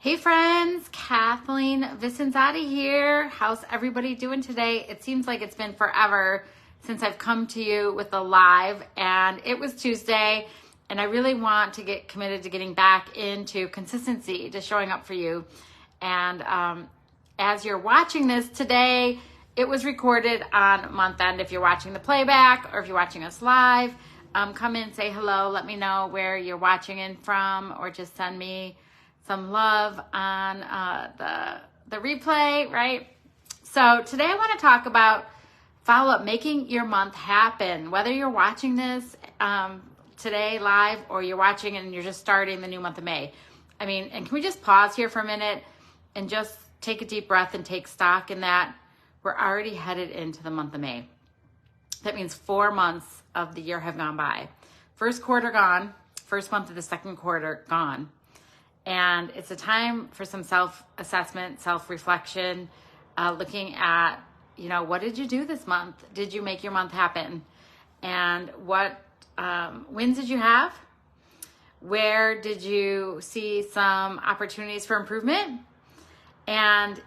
Hey friends, Kathleen Vicenzotti here. How's everybody doing today? It seems like it's been forever since I've come to you with a live, and it was Tuesday, and I really want to get committed to getting back into consistency, to showing up for you. And as you're watching this today, it was recorded on month end. If you're watching the playback or if you're watching us live, come in, say hello, let me know where you're watching in from, or just send me some love on the replay, right? So today I want to talk about follow-up, making your month happen. Whether you're watching this today live or you're watching and you're just starting the new month of May. I mean, and can we just pause here for a minute and just take a deep breath and take stock in that we're already headed into the month of May. That means 4 months of the year have gone by. First quarter gone, first month of the second quarter gone. And it's a time for some self-assessment, self-reflection, looking at, what did you do this month? Did you make your month happen? And what wins did you have? Where did you see some opportunities for improvement? And,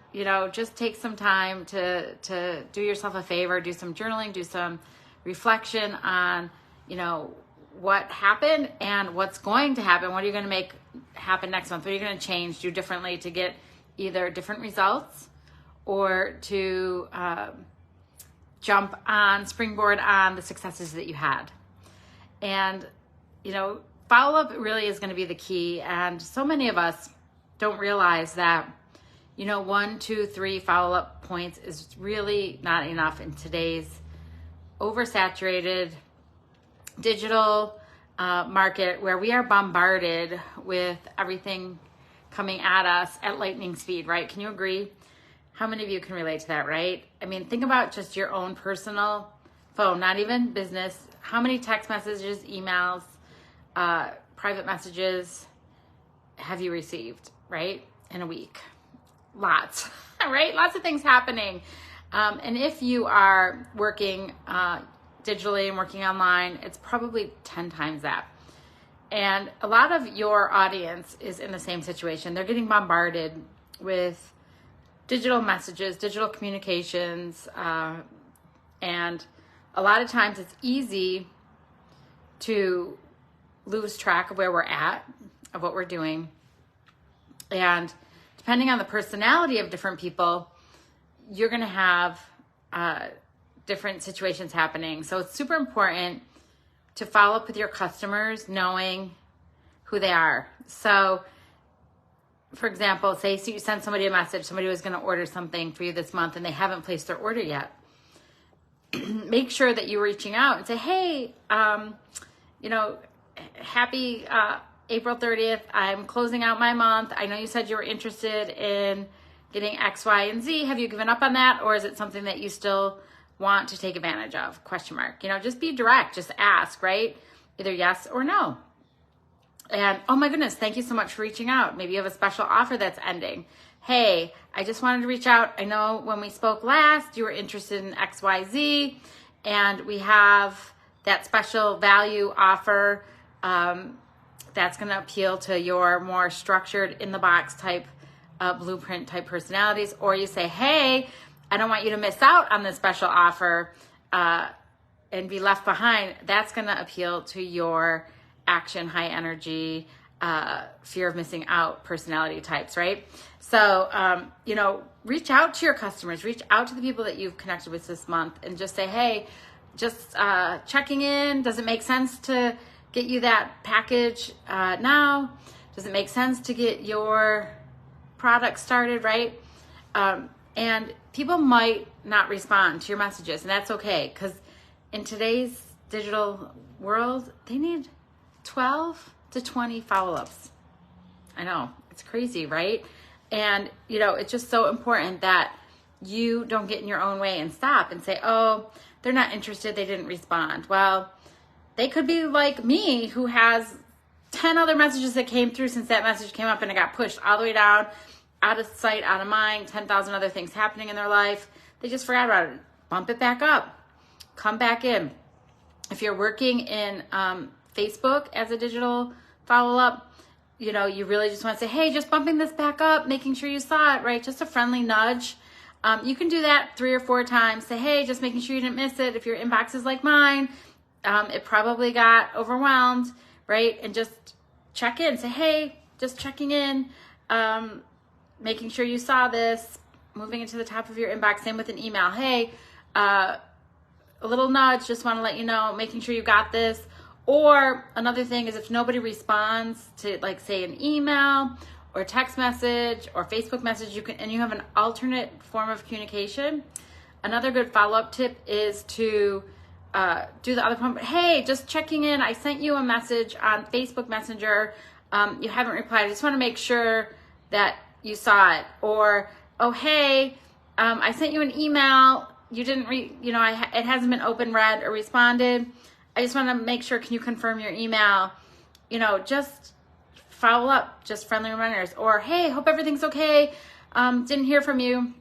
just take some time to do yourself a favor, do some journaling, do some reflection on, what happened and what's going to happen. What are you going to make happen next month? What are you going to change, do differently to get either different results or to springboard on the successes that you had? And, follow-up really is going to be the key. And so many of us don't realize that, 1, 2, 3 follow-up points is really not enough in today's oversaturated digital market, where we are bombarded with everything coming at us at lightning speed, right? Can you agree? How many of you can relate to that, right? I mean, think about just your own personal phone, not even business. How many text messages, emails, private messages have you received, right? In a week? Lots, right? Lots of things happening. And if you are working digitally and working online, it's probably 10 times that. And a lot of your audience is in the same situation. They're getting bombarded with digital messages, digital communications, and a lot of times it's easy to lose track of where we're at, of what we're doing. And depending on the personality of different people, you're going to have different situations happening. So it's super important to follow up with your customers, knowing who they are. So, for example, say you send somebody a message, somebody was going to order something for you this month and they haven't placed their order yet. Make sure that you're reaching out and say, hey, happy April 30th. I'm closing out my month. I know you said you were interested in getting X, Y, and Z. Have you given up on that? Or is it something that you still want to take advantage of? ? Just be direct, just ask, right? Either yes or no. And oh my goodness, thank you so much for reaching out. Maybe you have a special offer that's ending. Hey, I just wanted to reach out. I know when we spoke last, you were interested in X, Y, Z, and we have that special value offer that's going to appeal to your more structured, in the box type, blueprint type personalities. Or you say, hey, I don't want you to miss out on this special offer and be left behind. That's going to appeal to your action, high energy, fear of missing out personality types, right? So, reach out to your customers, reach out to the people that you've connected with this month and just say, hey, just checking in. Does it make sense to get you that package now? Does it make sense to get your product started, right? And people might not respond to your messages, and that's okay, because in today's digital world, they need 12 to 20 follow-ups. I know, it's crazy, right? And, it's just so important that you don't get in your own way and stop and say, oh, they're not interested, they didn't respond. Well, they could be like me, who has 10 other messages that came through since that message came up, and it got pushed all the way down, out of sight, out of mind, 10,000 other things happening in their life. They just forgot about it. Bump it back up. Come back in. If you're working in Facebook as a digital follow-up, you know, you really just want to say, hey, just bumping this back up, making sure you saw it, right? Just a friendly nudge. You can do that 3 or 4 times. Say, hey, just making sure you didn't miss it. If your inbox is like mine, it probably got overwhelmed, right? And just check in. Say, hey, just checking in, making sure you saw this, moving it to the top of your inbox. Same with an email. Hey, a little nudge, just want to let you know, making sure you got this. Or another thing is if nobody responds to, like, say, an email or text message or Facebook message, and you have an alternate form of communication. Another good follow-up tip is to do the other part. Hey, just checking in. I sent you a message on Facebook Messenger. You haven't replied. I just want to make sure that you saw it. Or, oh, hey, I sent you an email. You didn't it hasn't been open, read, or responded. I just want to make sure, can you confirm your email? Just follow up, just friendly reminders. Or, hey, hope everything's okay. Didn't hear from you.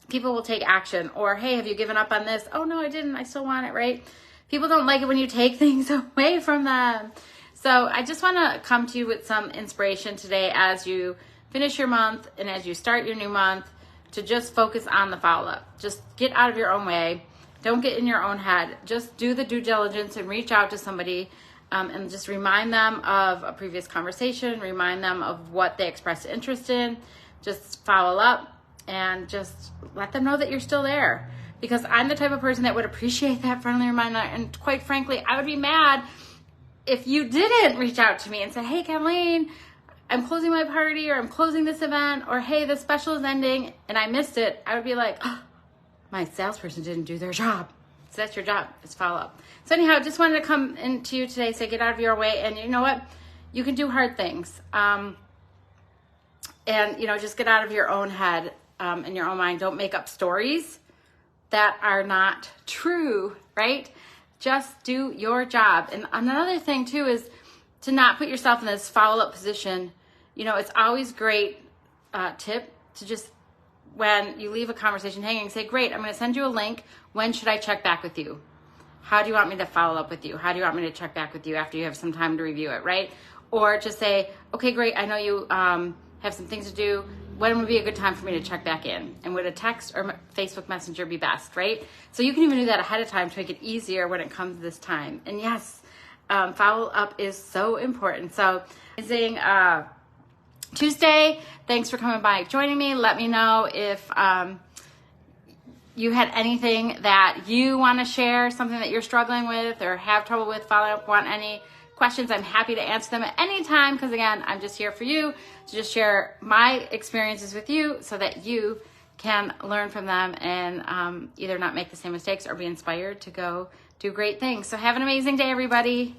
People will take action. Or, hey, have you given up on this? Oh, no, I didn't. I still want it, right? People don't like it when you take things away from them. So I just want to come to you with some inspiration today as you finish your month and as you start your new month to just focus on the follow-up. Just get out of your own way. Don't get in your own head. Just do the due diligence and reach out to somebody and just remind them of a previous conversation, remind them of what they expressed interest in. Just follow up and just let them know that you're still there. Because I'm the type of person that would appreciate that friendly reminder. And quite frankly, I would be mad if you didn't reach out to me and say, hey, Kathleen, I'm closing my party, or I'm closing this event, or hey, this special is ending and I missed it. I would be like, oh, my salesperson didn't do their job. So that's your job, is follow up. So anyhow, just wanted to come into you today, say get out of your way. And you know what? You can do hard things. And, just get out of your own head and your own mind. Don't make up stories that are not true, right? Just do your job. And another thing too is to not put yourself in this follow-up position. It's always great tip to just, when you leave a conversation hanging, say, great, I'm going to send you a link. When should I check back with you? How do you want me to follow up with you? How do you want me to check back with you after you have some time to review it, right? Or just say, okay, great, I know you have some things to do. When would be a good time for me to check back in? And would a text or Facebook Messenger be best, right? So you can even do that ahead of time to make it easier when it comes to this time. And yes, follow up is so important. So amazing Tuesday. Thanks for coming by, joining me. Let me know if you had anything that you want to share, something that you're struggling with or have trouble with, follow up, want any questions. I'm happy to answer them at any time because, again, I'm just here for you to just share my experiences with you so that you can learn from them and either not make the same mistakes or be inspired to go do great things. So have an amazing day, everybody.